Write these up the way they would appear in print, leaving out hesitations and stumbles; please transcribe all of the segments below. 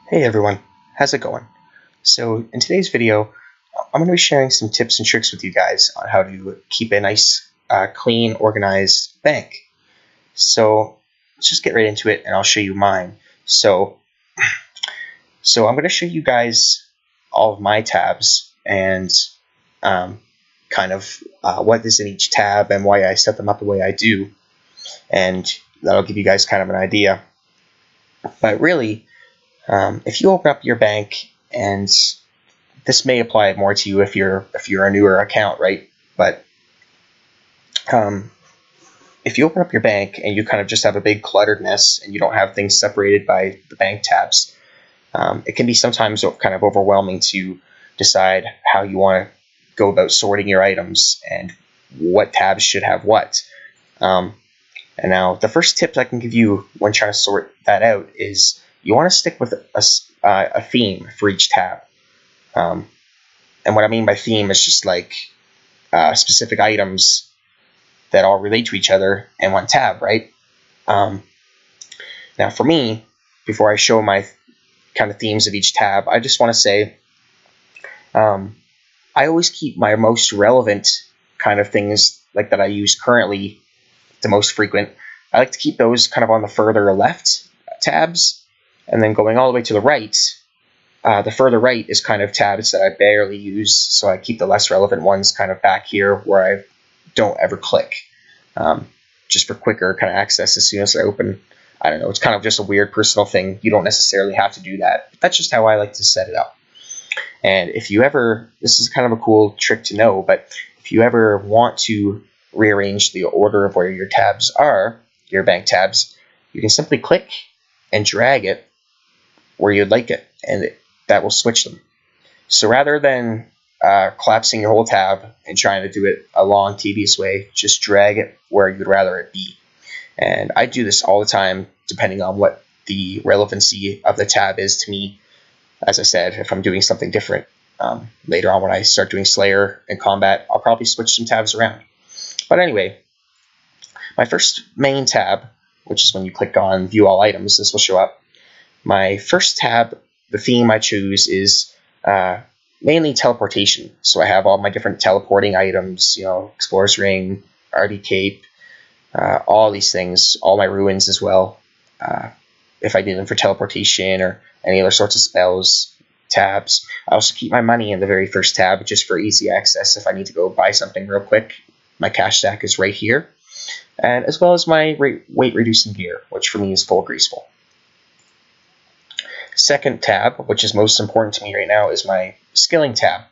Hey everyone, how's it going? So in today's video, I'm going to be sharing some tips and tricks with you guys on how to keep a nice, clean, organized bank. So let's just get right into it and I'll show you mine. So I'm going to show you guys all of my tabs and kind of what is in each tab and why I set them up the way I do. And that'll give you guys kind of an idea. But really, if you open up your bank, and this may apply more to you if you're a newer account, right? But if you open up your bank and you kind of just have a big cluttered mess and you don't have things separated by the bank tabs, it can be sometimes kind of overwhelming to decide how you want to go about sorting your items and what tabs should have what. And now the first tip I can give you when trying to sort that out is you want to stick with a theme for each tab. And what I mean by theme is just like specific items that all relate to each other in one tab, right? Now for me, before I show my kind of themes of each tab, I just want to say I always keep my most relevant kind of things like that I use currently, the most frequent. I like to keep those kind of on the further left tabs, and then going all the way to the right, the further right is kind of tabs that I barely use, so I keep the less relevant ones kind of back here where I don't ever click, just for quicker kind of access as soon as I open. I don't know, it's kind of just a weird personal thing. You don't necessarily have to do that, but that's just how I like to set it up. And if you ever, this is kind of a cool trick to know, but if you ever want to rearrange the order of where your tabs are, your bank tabs, you can simply click and drag it where you'd like it, and that will switch them. So rather than collapsing your whole tab and trying to do it a long, tedious way, just drag it where you'd rather it be. And I do this all the time, depending on what the relevancy of the tab is to me. As I said, if I'm doing something different later on when I start doing Slayer and Combat, I'll probably switch some tabs around. But anyway, my first main tab, which is when you click on View All Items, this will show up. My first tab, the theme I choose is mainly teleportation. So I have all my different teleporting items, Explorer's Ring, RD Cape, all these things, all my ruins as well. If I need them for teleportation or any other sorts of spells, tabs. I also keep my money in the very first tab just for easy access if I need to go buy something real quick. My cash stack is right here. And as well as my weight reducing gear, which for me is full greaseful. Second tab, which is most important to me right now, is my skilling tab.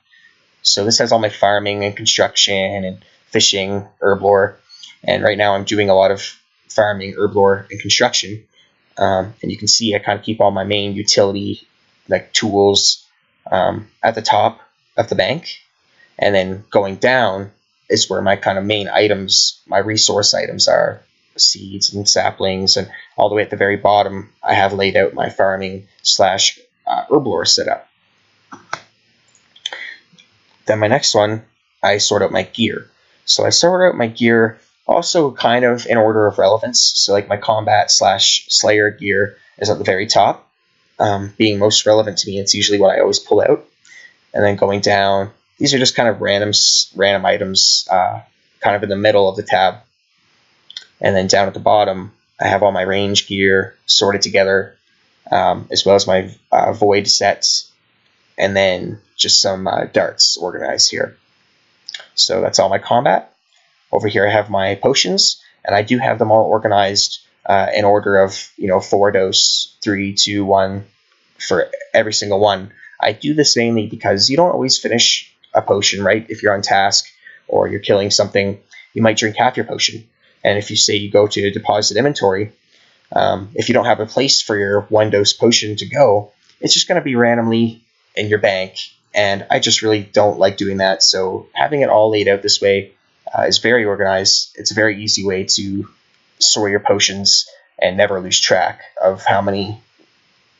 So this has all my farming and construction and fishing, herblore, and right now I'm doing a lot of farming, herblore, and construction. And you can see I kind of keep all my main utility like tools at the top of the bank, and then going down is where my kind of main items, my resource items are. Seeds and saplings, and all the way at the very bottom I have laid out my farming / herblore setup. Then my next one, I sort out my gear. So I sort out my gear also kind of in order of relevance. So like my combat / slayer gear is at the very top, being most relevant to me. It's usually what I always pull out. And then going down, these are just kind of random items kind of in the middle of the tab. And then down at the bottom, I have all my range gear sorted together, as well as my void sets, and then just some darts organized here. So that's all my combat. Over here I have my potions, and I do have them all organized in order of 4 dose, 3, 2, 1 for every single one. I do this mainly because you don't always finish a potion, right? If you're on task or you're killing something, you might drink half your potion. And if you say you go to deposit inventory, if you don't have a place for your 1 dose potion to go, it's just going to be randomly in your bank. And I just really don't like doing that. So having it all laid out this way is very organized. It's a very easy way to store your potions and never lose track of how many,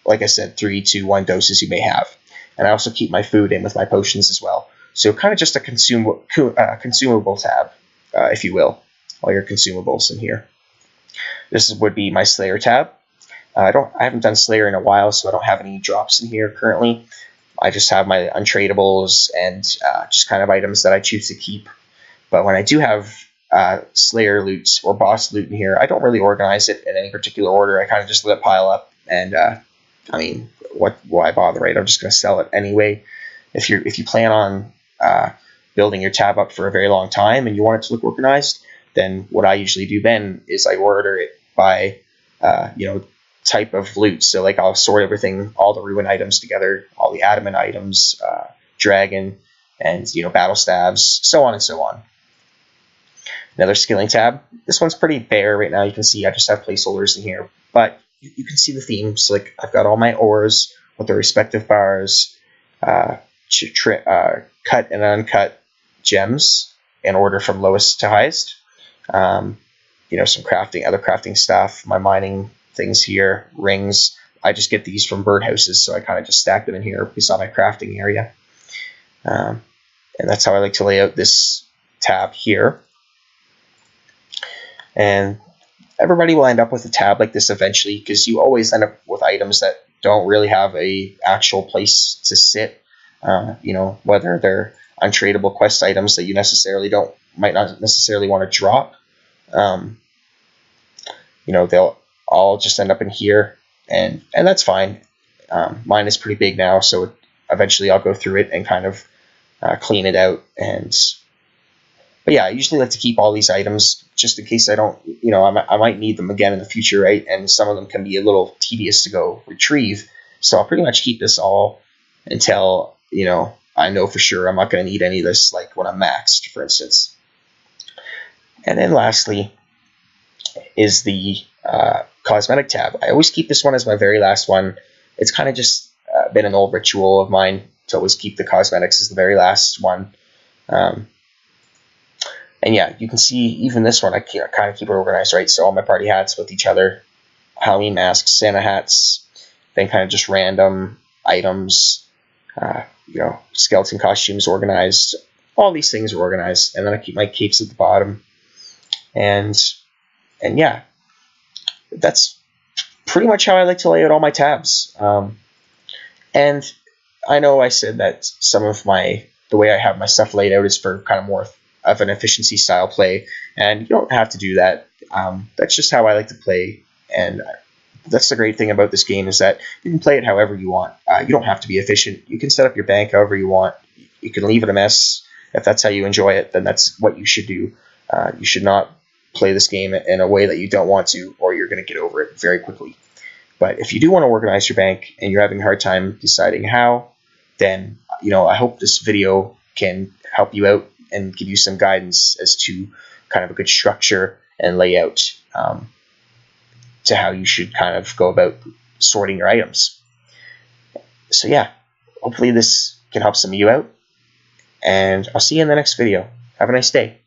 like I said, 3, 2, 1 doses you may have. And I also keep my food in with my potions as well. So kind of just a consumable tab, if you will. All your consumables in here. This would be my Slayer tab. I haven't done Slayer in a while, so I don't have any drops in here currently. I just have my untradables and just kind of items that I choose to keep. But when I do have Slayer loot or boss loot in here, I don't really organize it in any particular order. I kind of just let it pile up, and I mean, why bother, right? I'm just going to sell it anyway. If you plan on building your tab up for a very long time and you want it to look organized, then what I usually do then is I order it by type of loot. So like I'll sort everything, all the ruin items together, all the adamant items, dragon, and battle stabs, so on and so on. Another skilling tab. This one's pretty bare right now. You can see I just have placeholders in here, but you can see the themes. Like I've got all my ores with their respective bars, cut and uncut gems in order from lowest to highest. Some other crafting stuff, my mining things here, rings. I just get these from birdhouses, so I kind of just stack them in here beside my crafting area. And that's how I like to lay out this tab here. And everybody will end up with a tab like this eventually, because you always end up with items that don't really have a actual place to sit. Whether they're untradable quest items that you might not necessarily want to drop. They'll all just end up in here, and that's fine. Mine is pretty big now, so eventually I'll go through it and kind of clean it out. But yeah, I usually like to keep all these items just in case I don't, I might need them again in the future, right? And some of them can be a little tedious to go retrieve. So I'll pretty much keep this all until, I know for sure I'm not going to need any of this, like when I'm maxed, for instance. And then lastly is the Cosmetic Tab. I always keep this one as my very last one. It's kind of just been an old ritual of mine to always keep the cosmetics as the very last one. And yeah, you can see even this one, I kind of keep it organized, right? So all my party hats with each other, Halloween masks, Santa hats, then kind of just random items, skeleton costumes organized. All these things are organized, and then I keep my capes at the bottom. And yeah, that's pretty much how I like to lay out all my tabs. And I know I said that some of the way I have my stuff laid out is for kind of more of an efficiency style play, and you don't have to do that. That's just how I like to play, and that's the great thing about this game, is that you can play it however you want. You don't have to be efficient. You can set up your bank however you want. You can leave it a mess. If that's how you enjoy it, then that's what you should do. You should not play this game in a way that you don't want to, or you're going to get over it very quickly. But if you do want to organize your bank and you're having a hard time deciding how, then I hope this video can help you out and give you some guidance as to kind of a good structure and layout to how you should kind of go about sorting your items. So yeah, hopefully this can help some of you out, and I'll see you in the next video. Have a nice day.